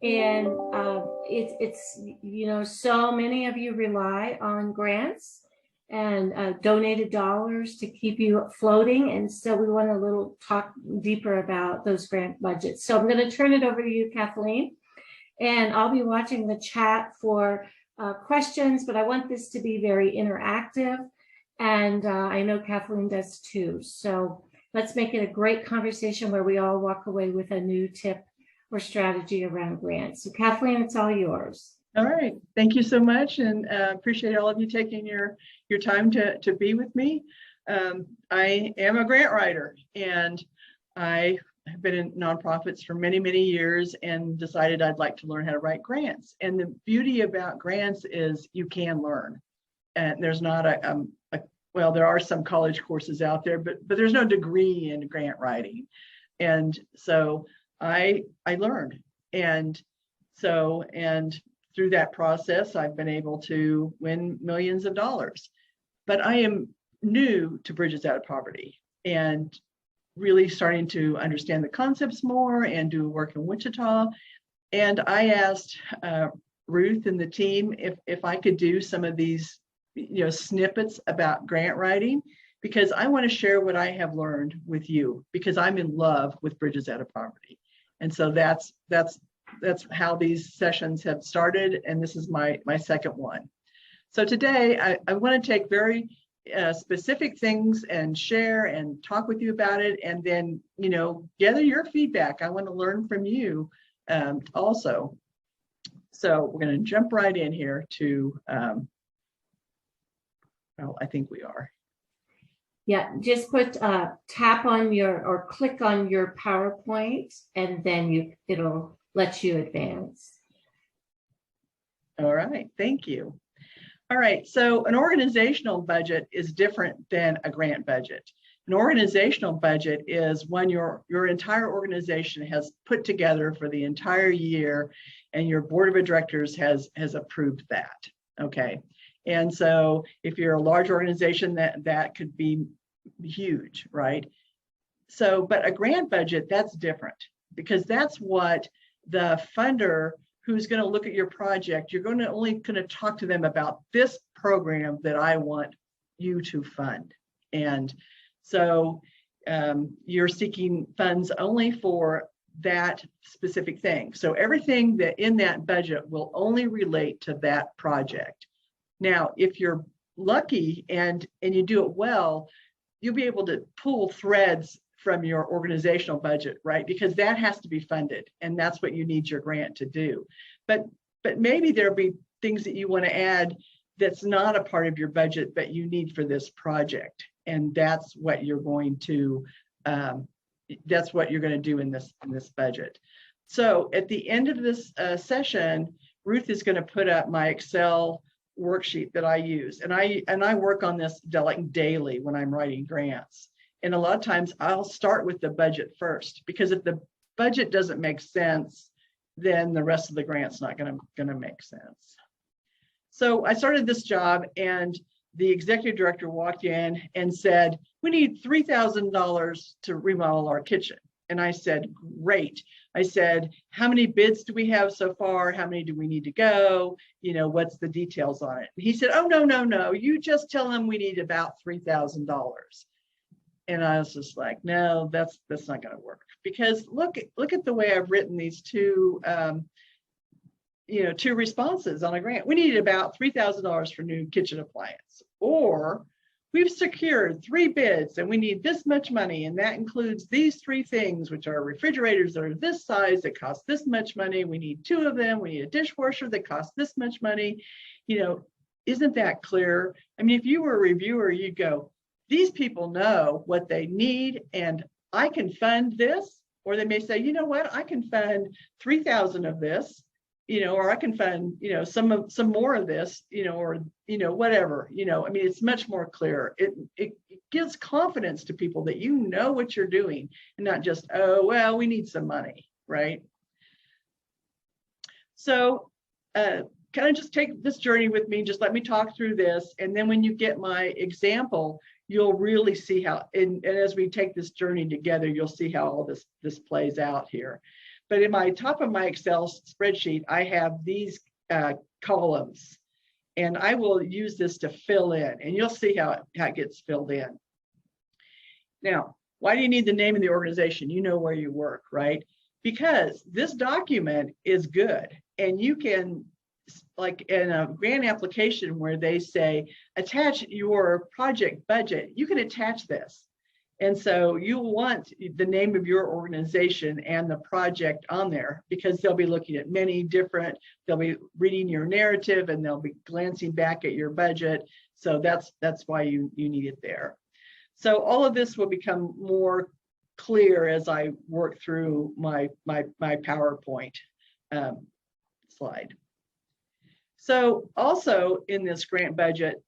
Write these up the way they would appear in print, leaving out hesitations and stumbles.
And it's so many of you rely on grants and donated dollars to keep you floating. And so we want a little talk deeper about those grant budgets. So I'm going to turn it over to you, Kathleen, and I'll be watching the chat for questions, but I want this to be very interactive. And I know Kathleen does too. So let's make it a great conversation where we all walk away with a new tip or strategy around grants. So Kathleen, it's all yours. All right. Thank you so much, and appreciate all of you taking your time to be with me. I am a grant writer, and I have been in nonprofits for many, many years and decided I'd like to learn how to write grants. And the beauty about grants is you can learn. And there's not well, there are some college courses out there, but there's no degree in grant writing. And so I learned. And through that process, I've been able to win millions of dollars. But I am new to Bridges Out of Poverty and really starting to understand the concepts more and do work in Wichita. And I asked Ruth and the team if I could do some of these snippets about grant writing, because I want to share what I have learned with you, because I'm in love with Bridges Out of Poverty. And so that's how these sessions have started, and this is my second one. So today I want to take very specific things and share and talk with you about it, and then gather your feedback. I want to learn from you also. So we're going to jump right in here to well, I think we are. Yeah, just put tap on or click on your PowerPoint, and then it'll let you advance. All right, thank you. All right, so an organizational budget is different than a grant budget. An organizational budget is when your entire organization has put together for the entire year, and your board of directors has approved that. Okay. And so if you're a large organization, that could be huge, right? So, but a grant budget, that's different, because that's what the funder who's going to look at your project, you're only going to talk to them about this program that I want you to fund. And so you're seeking funds only for that specific thing. So everything that in that budget will only relate to that project. Now, if you're lucky and you do it well, you'll be able to pull threads from your organizational budget, right? Because that has to be funded, and that's what you need your grant to do. But maybe there'll be things that you want to add that's not a part of your budget, but you need for this project, and that's what you're going to do in this budget. So at the end of this session, Ruth is going to put up my Excel worksheet that I use, and I work on this like daily when I'm writing grants. And a lot of times I'll start with the budget first, because if the budget doesn't make sense, then the rest of the grant's not going to make sense. So I started this job, and the executive director walked in and said, "We need $3,000 to remodel our kitchen." And I said, "Great." I said, "How many bids do we have so far? How many do we need to go? What's the details on it?" And he said, "Oh, no. You just tell them we need about $3,000. And I was just like, "No, that's not going to work, because look at the way I've written these two responses on a grant. We need about $3,000 for new kitchen appliance, or we've secured 3 bids and we need this much money, and that includes these 3 things, which are refrigerators that are this size that cost this much money. We need 2 of them. We need a dishwasher that costs this much money." Isn't that clear? I mean, if you were a reviewer, you'd go, "These people know what they need, and I can fund this." Or they may say, "You know what, I can fund 3,000 of this, or I can fund, some more of this, or, whatever, I mean, it's much more clear. It gives confidence to people that you know what you're doing, and not just, "Oh, well, we need some money," right? So kind of just take this journey with me, just let me talk through this. And then when you get my example, you'll really see how, and as we take this journey together, you'll see how all this plays out here. But in my top of my Excel spreadsheet, I have these columns, and I will use this to fill in, and you'll see how it gets filled in. Now, why do you need the name of the organization? You know where you work, right? Because this document is good, and you can, like in a grant application where they say, attach your project budget, you can attach this. And so you want the name of your organization and the project on there, because they'll be looking at many different, they'll be reading your narrative, and they'll be glancing back at your budget. So that's why you need it there. So all of this will become more clear as I work through my PowerPoint slide. So also in this grant budget,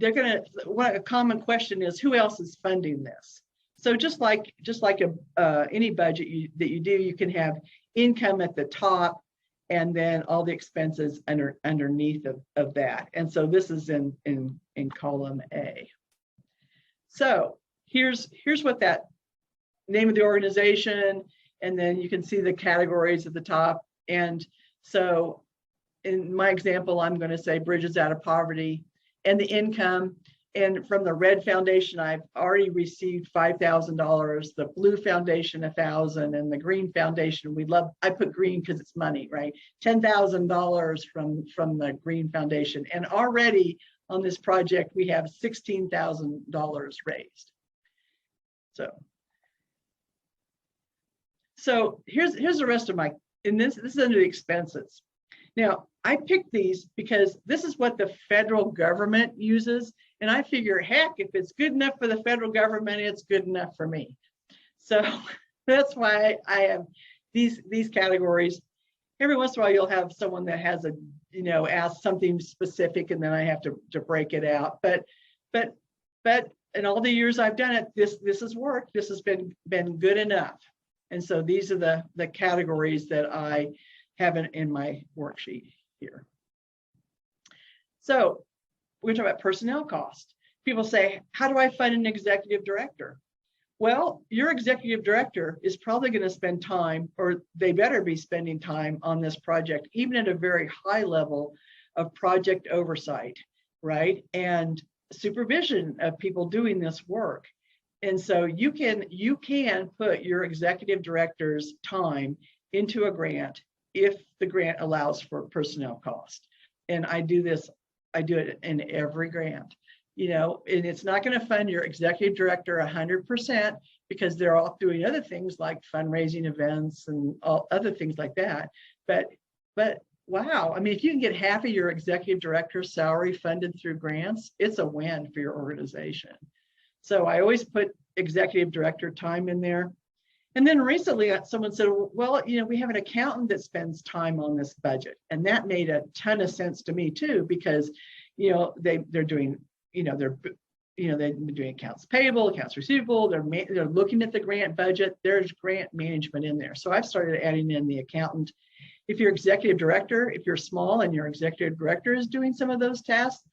a common question is, who else is funding this? So just like any budget that you do, you can have income at the top, and then all the expenses underneath of that. And so this is in column A. So here's what that name of the organization, and then you can see the categories at the top. And so in my example, I'm going to say Bridges Out of Poverty, and the income. And from the Red Foundation, I've already received $5,000, the Blue Foundation, $1,000, and the Green Foundation, I put green because it's money, right? $10,000 from the Green Foundation. And already on this project, we have $16,000 raised. So here's the rest of my, and this is under the expenses. Now, I picked these because this is what the federal government uses. And I figure, heck, if it's good enough for the federal government, it's good enough for me. So that's why I have these categories. Every once in a while, you'll have someone that has ask something specific, and then I have to break it out. But in all the years I've done it, this has worked. This has been good enough. And so these are the categories that I have in my worksheet here. So we're talking about personnel cost. People say, how do I fund an executive director? Well, your executive director is probably going to spend time, or they better be spending time on this project, even at a very high level of project oversight, right? And supervision of people doing this work. And so you can put your executive director's time into a grant if the grant allows for personnel cost. And I do it in every grant, and it's not going to fund your executive director 100%, because they're all doing other things like fundraising events and all other things like that. But wow, I mean, if you can get half of your executive director's salary funded through grants, it's a win for your organization. So I always put executive director time in there. And then recently someone said, well, we have an accountant that spends time on this budget. And that made a ton of sense to me too, because, they're doing, they're doing accounts payable, accounts receivable, they're looking at the grant budget, there's grant management in there. So I've started adding in the accountant. If you're executive director, if you're small and your executive director is doing some of those tasks,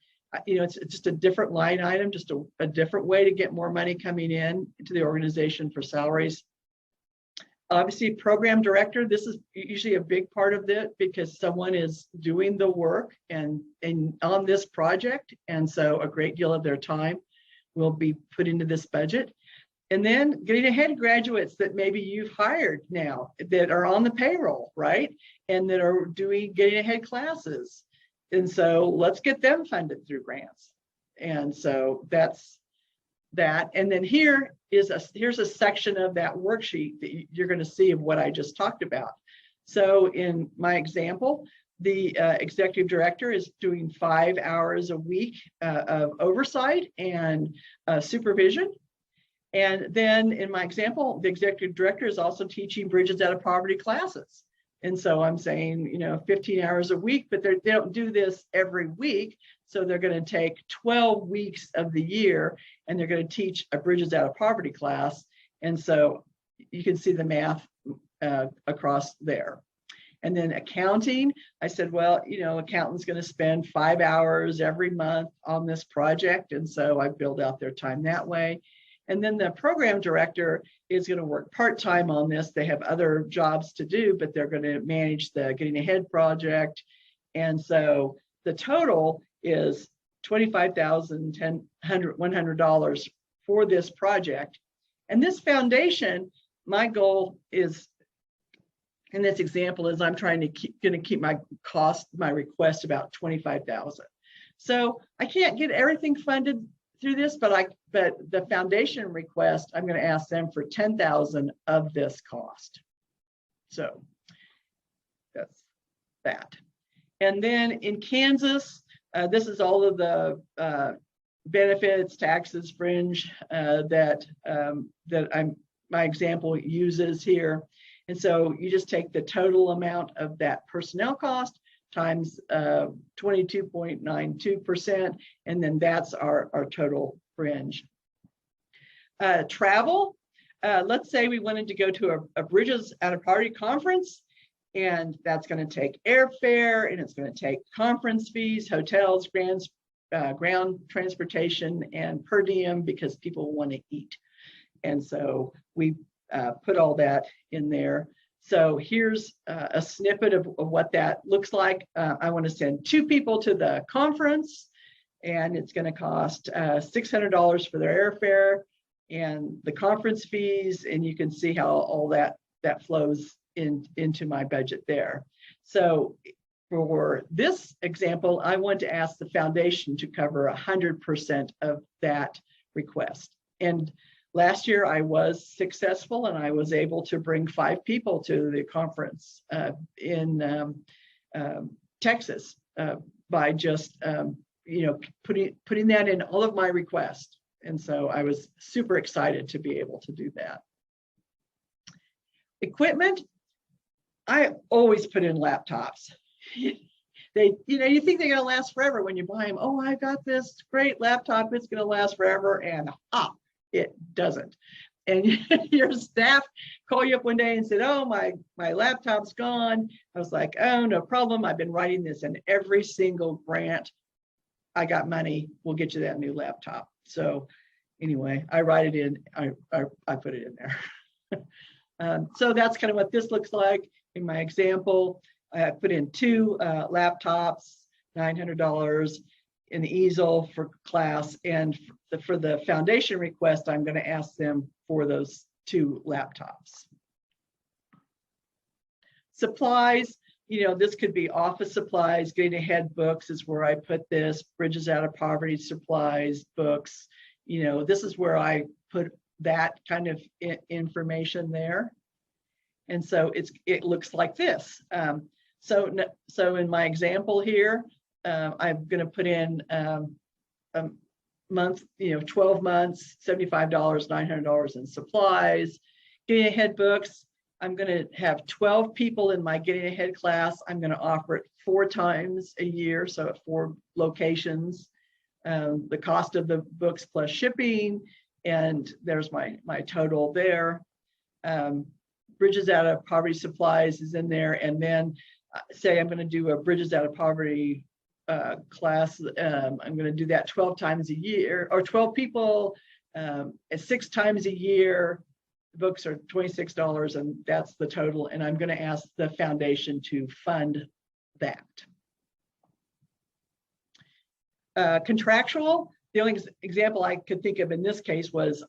it's just a different line item, just a different way to get more money coming in to the organization for salaries. Obviously, program director, this is usually a big part of it, because someone is doing the work and on this project. And so a great deal of their time will be put into this budget. And then getting ahead graduates that maybe you've hired now that are on the payroll, right? And that are doing getting ahead classes. And so let's get them funded through grants. And so that's that. And then here's a section of that worksheet that you're going to see of what I just talked about. So in my example, the executive director is doing 5 hours a week of oversight and supervision. And then in my example, the executive director is also teaching Bridges Out of Poverty classes. And so I'm saying, 15 hours a week, but they don't do this every week. So they're going to take 12 weeks of the year, and they're going to teach a Bridges Out of Poverty class. And so you can see the math across there. And then accounting, I said, well, accountant's going to spend 5 hours every month on this project. And so I build out their time that way. And then the program director is going to work part-time on this. They have other jobs to do, but they're going to manage the Getting Ahead project. And so the total is $25,100 for this project. And this foundation, my goal is, in this example, is I'm trying to keep my request about 25,000. So I can't get everything funded through this, but the foundation request, I'm going to ask them for 10,000 of this cost. So that's that. And then in Kansas, this is all of the benefits, taxes, fringe that my example uses here. And so you just take the total amount of that personnel cost times 22.92%, and then that's our total fringe. Travel, let's say we wanted to go to a Bridges at a Party conference, and that's going to take airfare, and it's going to take conference fees, hotels, ground transportation, and per diem, because people want to eat. And so we put all that in there. So here's a snippet of what that looks like. I want to send 2 people to the conference, and it's going to cost $600 for their airfare and the conference fees, and you can see how all that flows into my budget there. So for this example, I want to ask the foundation to cover 100% of that request. And last year I was successful, and I was able to bring 5 people to the conference in Texas by just putting that in all of my requests. And so I was super excited to be able to do that. Equipment, I always put in laptops. You think they're going to last forever when you buy them. Oh, I got this great laptop, it's going to last forever, and it doesn't. And your staff call you up one day and said, oh, my laptop's gone. I was like, oh, no problem. I've been writing this in every single grant. I got money. We'll get you that new laptop. So anyway, I write it in. I put it in there. So that's kind of what this looks like in my example. I put in 2 laptops, $900 in the easel for class, and for the foundation request, I'm going to ask them for those 2 laptops. Supplies, this could be office supplies. Getting Ahead books is where I put this. Bridges Out of Poverty supplies, books. This is where I put that kind of information there. And so it looks like this. So in my example here, I'm going to put in a month, 12 months, $75, $900 in supplies. Getting Ahead books, I'm going to have 12 people in my Getting Ahead class. I'm going to offer it 4 times a year, so at 4 locations. The cost of the books plus shipping, and there's my total there. Bridges Out of Poverty supplies is in there, and then say I'm going to do a Bridges Out of Poverty class. I'm going to do that 12 times a year, or 12 people at 6 times a year. The books are $26, and that's the total. And I'm going to ask the foundation to fund that. Contractual, the only example I could think of in this case was,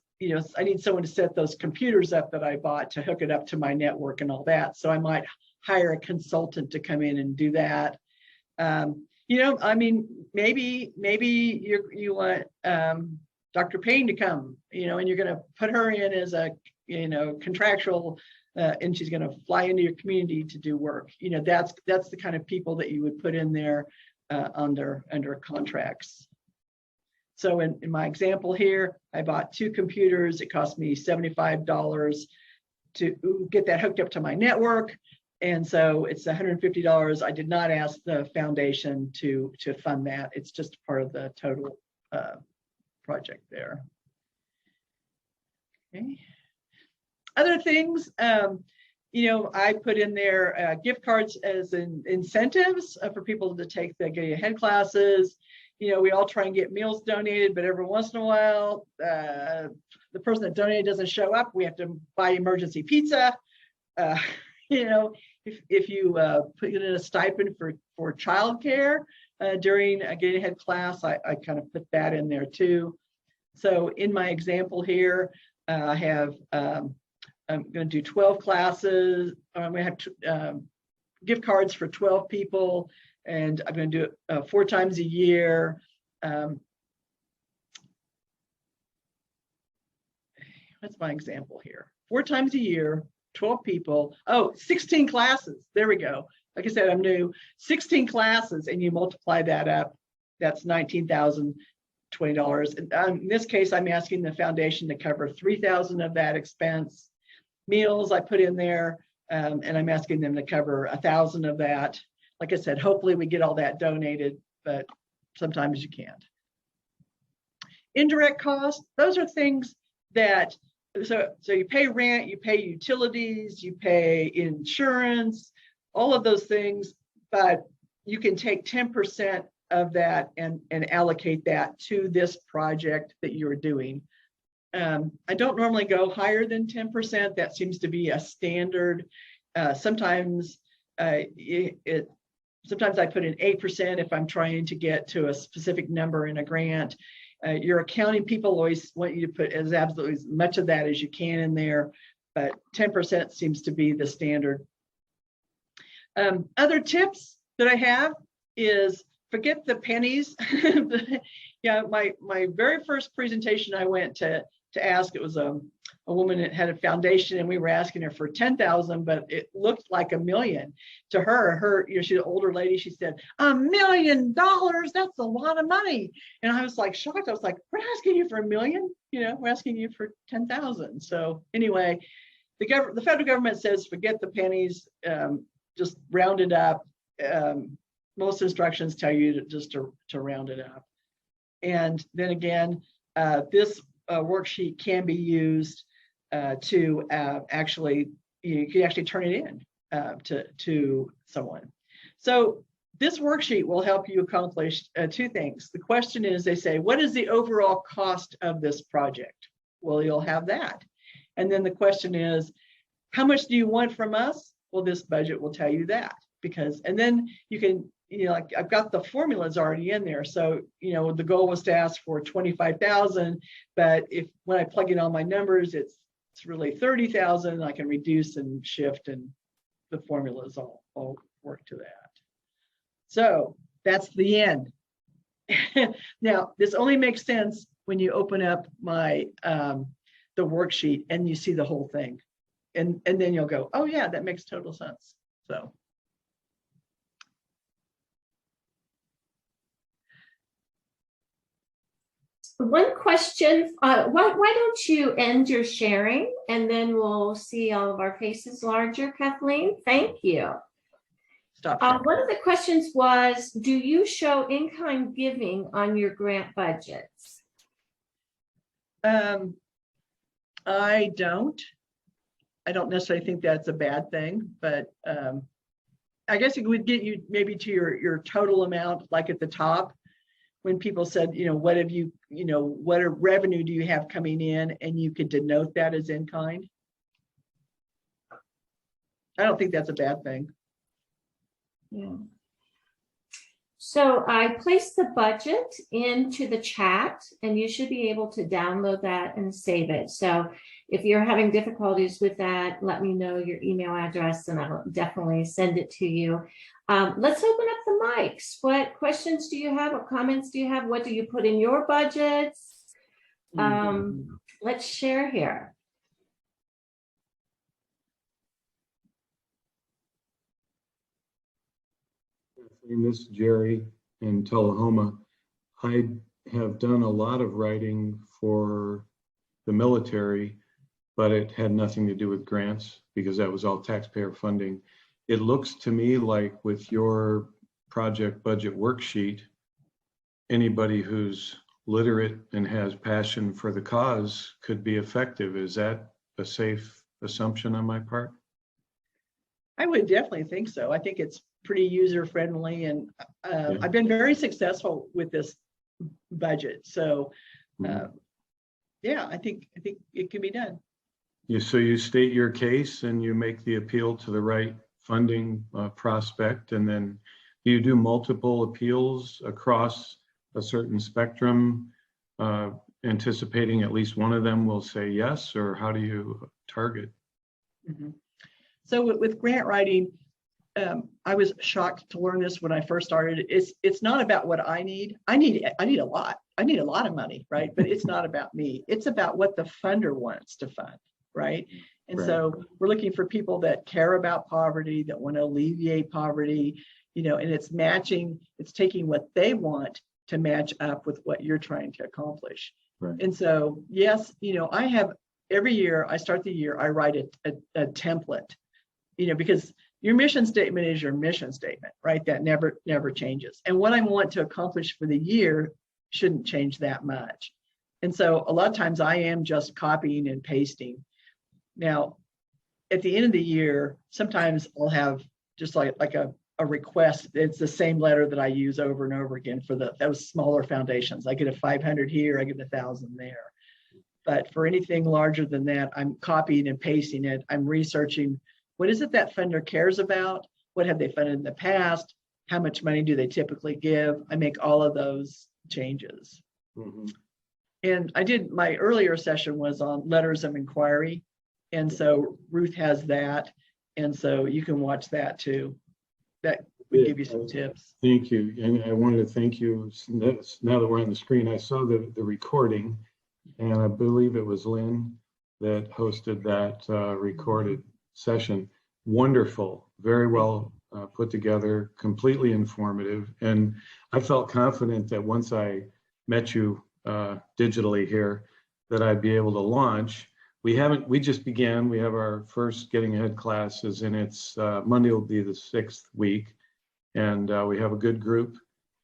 I need someone to set those computers up that I bought to hook it up to my network and all that. So I might hire a consultant to come in and do that. Maybe you want Dr. Payne to come, and you're going to put her in as a, contractual, and she's going to fly into your community to do work. That's the kind of people that you would put in there under contracts. So in my example here, I bought 2 computers. It cost me $75 to get that hooked up to my network. And so it's $150. I did not ask the foundation to fund that. It's just part of the total project there. Okay. Other things, I put in there gift cards as incentives for people to take the Getting Ahead classes. we all try and get meals donated, but every once in a while, the person that donated doesn't show up. We have to buy emergency pizza. If you put in a stipend for childcare during a Get Ahead class, I kind of put that in there too. So in my example here, I have, I'm going to do 12 classes. I'm going to have gift cards for 12 people, and I'm going to do it 4 times a year. That's my example here. 4 times a year, 12 people. Oh, 16 classes. There we go. Like I said, I'm new. 16 classes, and you multiply that up. That's $19,020. In this case, I'm asking the foundation to cover $3,000 of that expense. Meals I put in there, and I'm asking them to cover $1,000 of that. Like I said, hopefully we get all that donated, but sometimes you can't. Indirect costs, those are things that, so you pay rent, you pay utilities, you pay insurance, all of those things, but you can take 10% of that and allocate that to this project that you're doing. I don't normally go higher than 10%. That seems to be a standard. Sometimes sometimes I put in 8% if I'm trying to get to a specific number in a grant. Your accounting people always want you to put absolutely as much of that as you can in there, but 10% seems to be the standard. Other tips that I have is forget the pennies. Yeah, my very first presentation I went to ask, it was a woman that had a foundation, and we were asking her for 10,000, but it looked like $1 million to her. She's an older lady. She said, $1 million, that's a lot of money. And I was like shocked. I was like, we're asking you for $1 million, we're asking you for 10,000. So anyway, the federal government says forget the pennies, just round it up. Most instructions tell you to round it up. And then again, this worksheet can be used to actually, you can actually turn it in to someone. So this worksheet will help you accomplish 2 things. The question is, they say, what is the overall cost of this project? Well, you'll have that. And then the question is, how much do you want from us? Well, this budget will tell you that, and then you can, like I've got the formulas already in there. So, the goal was to ask for 25,000, but when I plug in all my numbers, it's really 30,000. I can reduce and shift, and the formulas all work to that. So that's the end. Now, this only makes sense when you open up the worksheet and you see the whole thing. And then you'll go, oh yeah, that makes total sense. So. One question, why don't you end your sharing, and then we'll see all of our faces larger, Kathleen? Thank you. Stop. One of the questions was, do you show in-kind giving on your grant budgets? I don't necessarily think that's a bad thing, but I guess it would get you maybe to your total amount, like at the top, when people said, what have you, what revenue do you have coming in, and you could denote that as in kind. I don't think that's a bad thing. Yeah. So I placed the budget into the chat, and you should be able to download that and save it. So if you're having difficulties with that, let me know your email address, and I'll definitely send it to you. Let's open up the mics. What questions do you have? What comments do you have? What do you put in your budgets? Let's share here. This is Jerry in Tullahoma. I have done a lot of writing for the military, but it had nothing to do with grants because that was all taxpayer funding. It looks to me like with your project budget worksheet, anybody who's literate and has passion for the cause could be effective. Is that a safe assumption on my part? I would definitely think so. I think it's pretty user friendly, and I've been very successful with this budget. So, Mhm. yeah, I think it can be done. So you state your case and you make the appeal to the right funding prospect, and then do you do multiple appeals across a certain spectrum, anticipating at least one of them will say yes, or how do you target? Mhm. So with grant writing, I was shocked to learn this when I first started. It's not about what I need. I need a lot. I need a lot of money, right? But it's not about me. It's about what the funder wants to fund, right? And Right. so we're looking for people that care about poverty, that want to alleviate poverty, and it's matching, it's taking what they want to match up with what you're trying to accomplish. Right. And so, yes, I have every year, I start the year, I write a template, because your mission statement is your mission statement, right? That never changes. And what I want to accomplish for the year shouldn't change that much. And so a lot of times I am just copying and pasting. Now, at the end of the year, sometimes I'll have just like a request. It's the same letter that I use over and over again for those smaller foundations. I get a 500 here, I get 1,000 there. But for anything larger than that, I'm copying and pasting it. I'm researching, what is it that funder cares about? What have they funded in the past? How much money do they typically give? I make all of those changes. Mm-hmm. And I did, my earlier session was on letters of inquiry. And so Ruth has that. And so you can watch that too. That would give you some tips. Thank you. And I wanted to thank you. Now that we're on the screen, I saw the recording, and I believe it was Lynn that hosted that recorded session. Wonderful, very well put together, completely informative. And I felt confident that once I met you digitally here, that I'd be able to launch. We just began. We have our first Getting Ahead classes, and it's Monday will be the 6th week. And we have a good group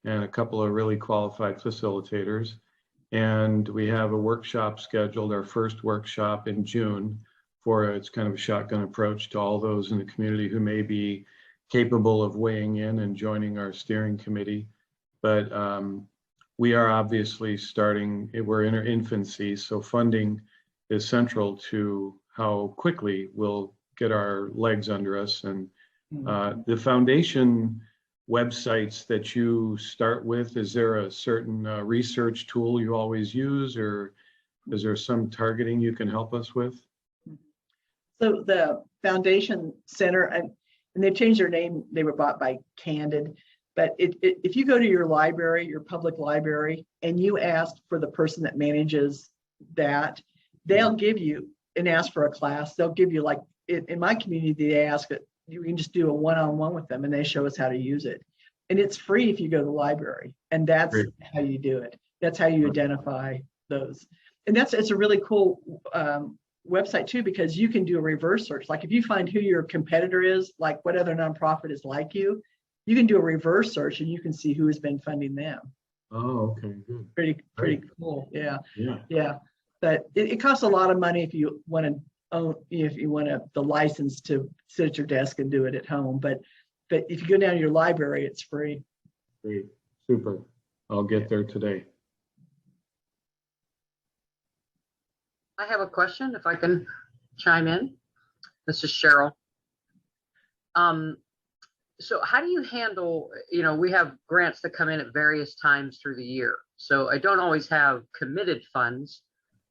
and a couple of really qualified facilitators. And we have a workshop scheduled, our first workshop in June, for it's kind of a shotgun approach to all those in the community who may be capable of weighing in and joining our steering committee. But we are obviously starting, we're in our infancy, so funding is central to how quickly we'll get our legs under us. And the foundation websites that you start with, is there a certain research tool you always use, or is there some targeting you can help us with? So the Foundation Center, and they've changed their name, they were bought by Candid, but if you go to your library, your public library, and you ask for the person that manages that, they'll give you, and ask for a class, they'll give you, like in my community, they ask it, you can just do a one-on-one with them and they show us how to use it. And it's free if you go to the library, and that's Great. how you do it. That's how you identify those. And it's a really cool website too, because you can do a reverse search. Like if you find who your competitor is, like what other nonprofit is like you can do a reverse search and you can see who has been funding them. Oh, okay, good. Pretty cool. Yeah. Yeah. But it costs a lot of money if you want to own, if you want the license to sit at your desk and do it at home. But if you go down to your library, it's free. Great, super. I'll get there today. I have a question, if I can chime in. This is Cheryl. So how do you handle, we have grants that come in at various times through the year. So I don't always have committed funds,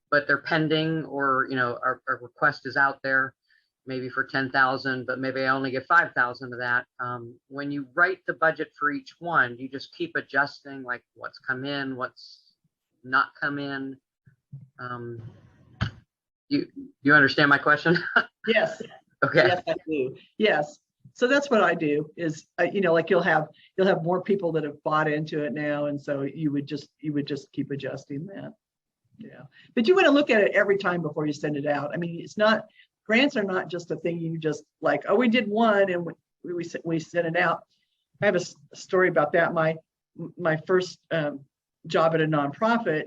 but they're pending, or, our request is out there, maybe for 10,000, but maybe I only get 5,000 of that. When you write the budget for each one, you just keep adjusting, like what's come in, what's not come in. You understand my question? Yes. Okay. Yes, I do. Yes. So that's what I do is, like you'll have more people that have bought into it now. And so you would just keep adjusting that. Yeah. But you want to look at it every time before you send it out. I mean, grants are not just a thing you just like, oh, we did one and we sent it out. I have a story about that. My first job at a nonprofit,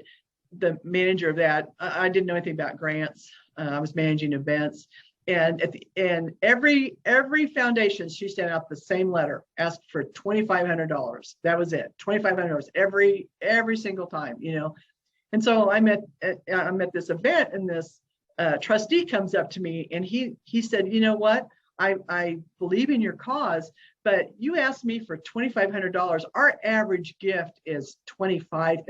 the manager of that, I didn't know anything about grants. I was managing events. And every foundation, she sent out the same letter, asked for $2,500. That was it, $2,500 every single time, you know. And so I'm at this event, and this trustee comes up to me, and he said, you know what, I believe in your cause, but you asked me for $2,500. Our average gift is $25,000.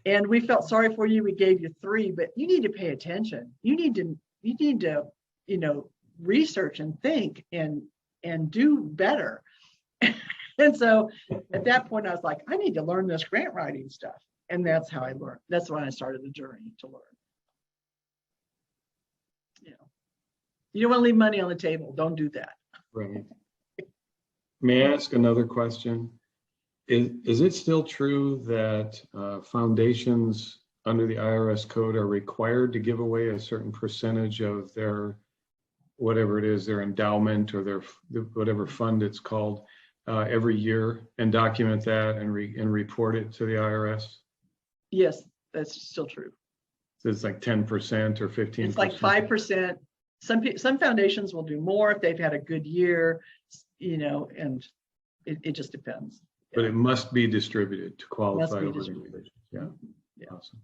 And we felt sorry for you. We gave you 3, but you need to pay attention. You need to, you know, research and think and do better. And so at that point, I was like, I need to learn this grant writing stuff. And that's how I learned. That's when I started the journey to learn. You know, you don't want to leave money on the table. Don't do that. Right. May I ask another question? Is it still true that foundations under the IRS code are required to give away a certain percentage of their, whatever it is, their endowment or their whatever fund it's called, every year, and document that and report it to the IRS? Yes, that's still true. So it's like 10% or 15%? It's like 5%. Some foundations will do more if they've had a good year, you know, and it just depends. But it must be distributed to qualified Must be organizations. Yeah. Yeah. Awesome.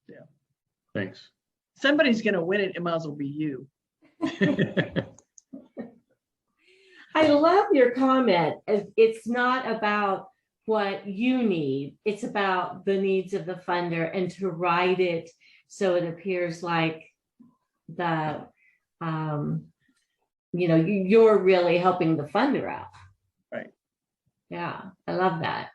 Yeah. Thanks. Somebody's going to win it. It might as well be you. I love your comment. It's not about what you need. It's about the needs of the funder, and to write it so it appears like the, you know, you're really helping the funder out. Right. Yeah, I love that.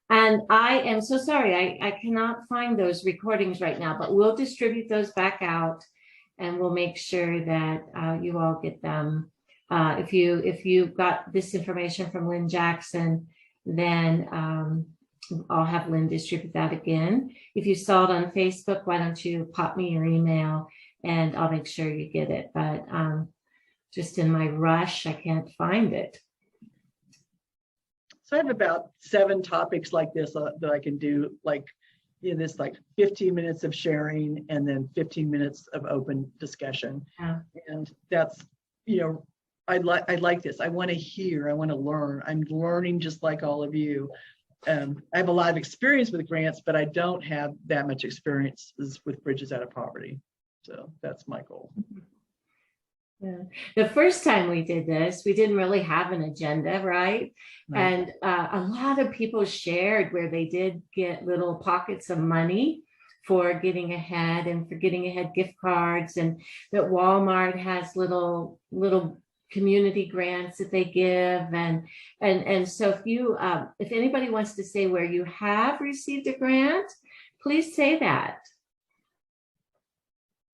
And I am so sorry, I cannot find those recordings right now, but we'll distribute those back out, and we'll make sure that you all get them. If you got this information from Lynn Jackson, then I'll have Lynn distribute that again. If you saw it on Facebook, why don't you pop me your email, and I'll make sure you get it. But just in my rush, I can't find it. So I have about 7 topics like this that I can do, like, you know, this like 15 minutes of sharing and then 15 minutes of open discussion. Yeah. And that's, you know, I like this. I want to hear, I want to learn. I'm learning just like all of you. I have a lot of experience with grants, but I don't have that much experience with Bridges Out of Poverty. So that's my goal. Yeah. The first time we did this, we didn't really have an agenda, right? And a lot of people shared where they did get little pockets of money for getting ahead, and for getting ahead gift cards, and that Walmart has little community grants that they give, and so if anybody wants to say where you have received a grant, please say that.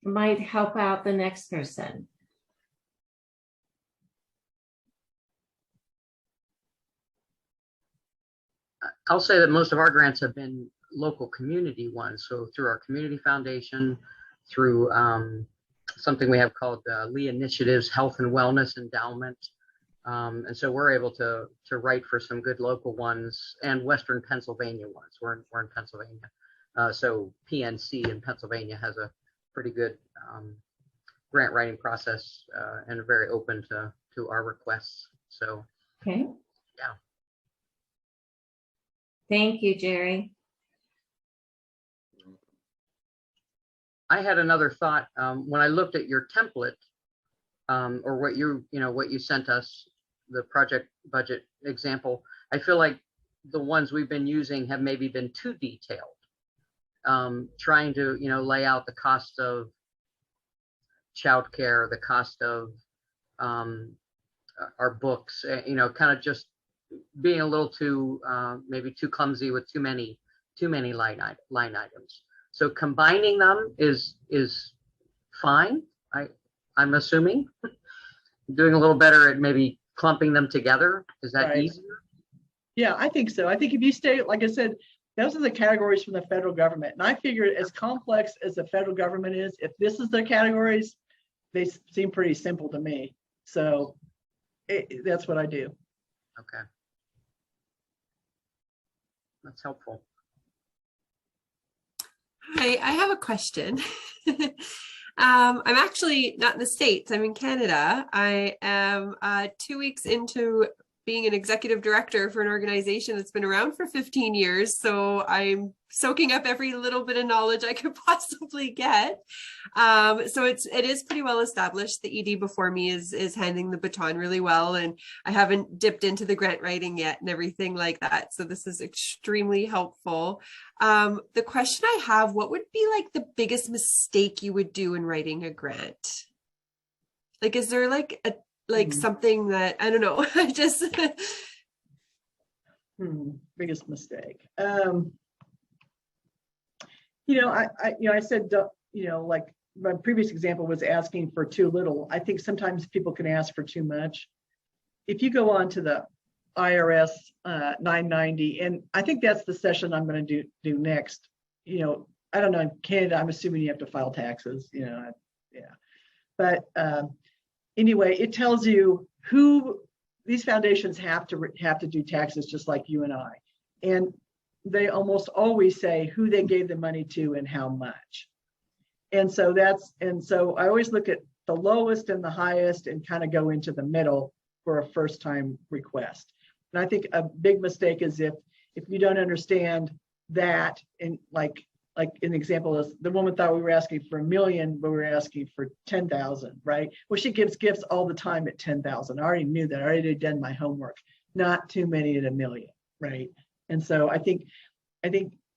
It might help out the next person. I'll say that most of our grants have been local community ones. So through our community foundation, through something we have called Lee Initiatives Health and Wellness Endowment. And so we're able to write for some good local ones and Western Pennsylvania ones. We're in Pennsylvania. So PNC in Pennsylvania has a pretty good grant writing process and very open to our requests. So, Okay. Yeah. Thank you, Jerry. I had another thought when I looked at your template or what you sent us, the project budget example. I feel like the ones we've been using have maybe been too detailed, trying to lay out the cost of childcare, the cost of our books, kind of just being a little too maybe too clumsy with too many line items. So combining them is fine. I'm assuming doing a little better at maybe clumping them together. Is that Right. easier? Yeah, I think so. I think if you stay, like I said, those are the categories from the federal government. And I figured as complex as the federal government is, if this is their categories, they seem pretty simple to me. So that's what I do. Okay. That's helpful. Hi, I have a question. I'm actually not in the States. I'm in Canada. I am 2 weeks into being an executive director for an organization that's been around for 15 years. So I'm soaking up every little bit of knowledge I could possibly get. So it is pretty well established. The ED before me is handing the baton really well, and I haven't dipped into the grant writing yet and everything like that. So this is extremely helpful. The question I have, what would be like the biggest mistake you would do in writing a grant? Like, is there like a something that, I don't know, I just biggest mistake. I said, like my previous example was asking for too little. I think sometimes people can ask for too much. If you go on to the IRS 990, and I think that's the session I'm going to do next. I don't know, in Canada, I'm assuming you have to file taxes, But anyway, it tells you who these foundations have to do taxes, just like you and I. And they almost always say who they gave the money to and how much. And so I always look at the lowest and the highest and kind of go into the middle for a first time request. And I think a big mistake is if you don't understand that, and like an example is the woman thought we were asking for $1 million, but we were asking for 10,000, right? Well, she gives gifts all the time at 10,000. I already knew that. I already done my homework. Not too many at $1 million, right? And so I think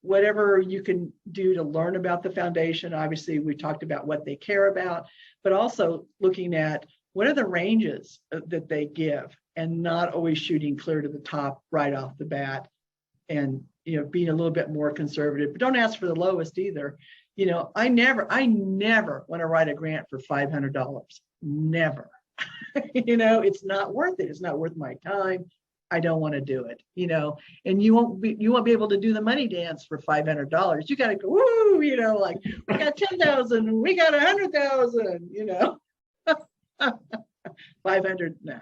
whatever you can do to learn about the foundation, obviously we talked about what they care about, but also looking at what are the ranges that they give, and not always shooting clear to the top right off the bat, and being a little bit more conservative. But don't ask for the lowest either. I never want to write a grant for $500. Never. It's not worth it. It's not worth my time. I don't want to do it, and you won't be able to do the money dance for $500. You got to go, woo, like we got 10,000 and we got 100,000, 500, nah.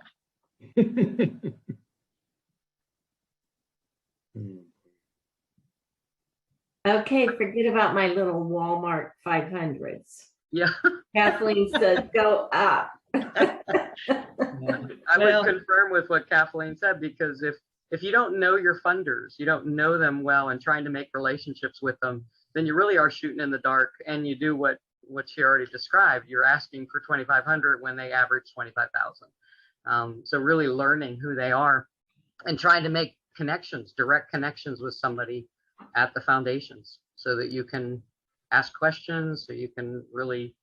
Okay, forget about my little Walmart 500s. Yeah. Kathleen said, go up. I would confirm with what Kathleen said, because if you don't know your funders, you don't know them well, and trying to make relationships with them, then you really are shooting in the dark, and you do what she already described. You're asking for 2,500 when they average 25,000. So really learning who they are and trying to make direct connections with somebody at the foundations, so that you can ask questions, so you can really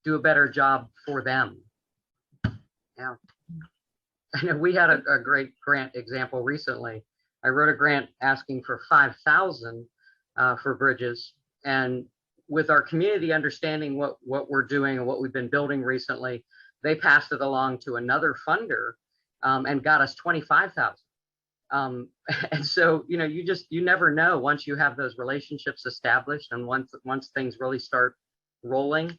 do a better job for them. Yeah. I know we had a great grant example recently. I wrote a grant asking for 5,000 for bridges, and with our community understanding what we're doing and what we've been building recently, they passed it along to another funder and got us 25,000. And so, you never know once you have those relationships established, and once things really start rolling.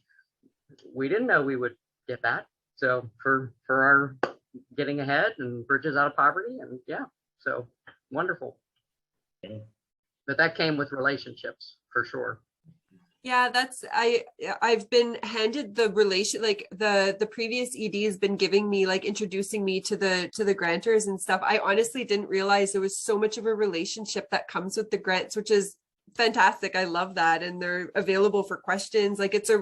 We didn't know we would get that. So for our getting ahead and bridges out of poverty, and so wonderful. But that came with relationships for sure. Yeah, I've been handed the relation, like the previous ED has been giving me, like, introducing me to the grantors and stuff. I honestly didn't realize there was so much of a relationship that comes with the grants, which is fantastic. I love that. And they're available for questions. Like, it's a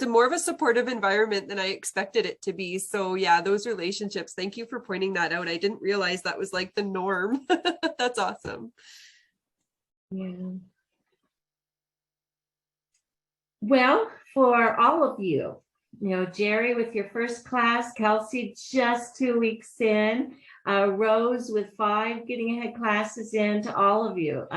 more of a supportive environment than I expected it to be. So yeah, those relationships, thank you for pointing that out. I didn't realize that was like the norm. That's awesome. Yeah. Well, for all of you, Jerry with your first class, Kelsey just 2 weeks in, Rose with 5 getting ahead classes in, to all of you.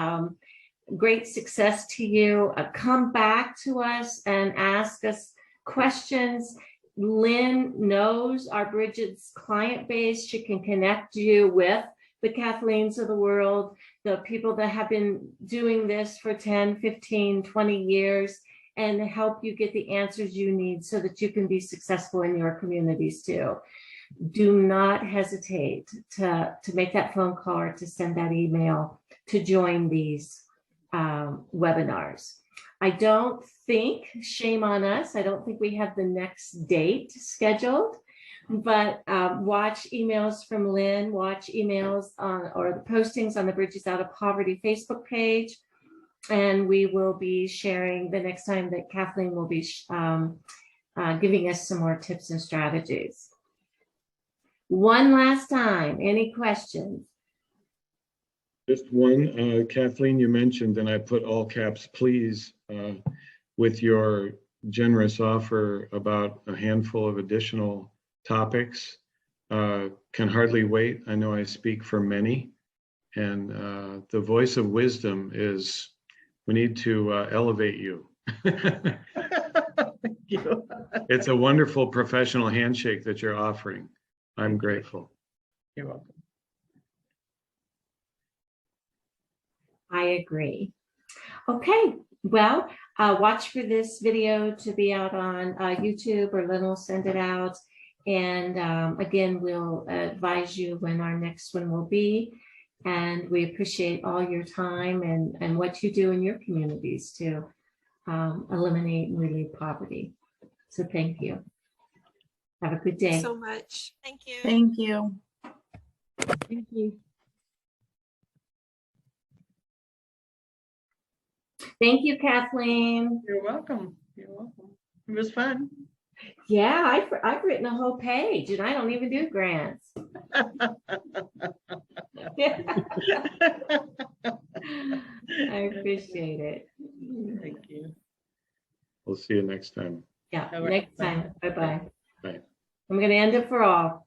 Great success to you. Come back to us and ask us questions. Lynn knows our Bridget's client base. She can connect you with the Kathleens of the world, the people that have been doing this for 10, 15, 20 years, and help you get the answers you need so that you can be successful in your communities too. Do not hesitate to make that phone call or to send that email to join these webinars. I don't think, shame on us, I don't think we have the next date scheduled, but watch emails from Lynn, watch emails or the postings on the Bridges Out of Poverty Facebook page. And we will be sharing the next time that Kathleen will be giving us some more tips and strategies. One last time, any questions? Just one, Kathleen, you mentioned, and I put all caps, please, with your generous offer about a handful of additional topics. Can hardly wait. I know I speak for many. And the voice of wisdom is, we need to elevate you. Thank you. It's a wonderful professional handshake that you're offering. I'm grateful. You're welcome. I agree. Okay, well, watch for this video to be out on YouTube, or Lynn will send it out. And again, we'll advise you when our next one will be. And we appreciate all your time and what you do in your communities to eliminate and relieve poverty. So thank you. Have a good day. So much. Thank you. Thank you. Thank you. Thank you, Kathleen. You're welcome. You're welcome. It was fun. Yeah, I've written a whole page and I don't even do grants. I appreciate it. Thank you. We'll see you next time. Yeah, All right. next time. Bye-bye. Bye. I'm going to end it for all.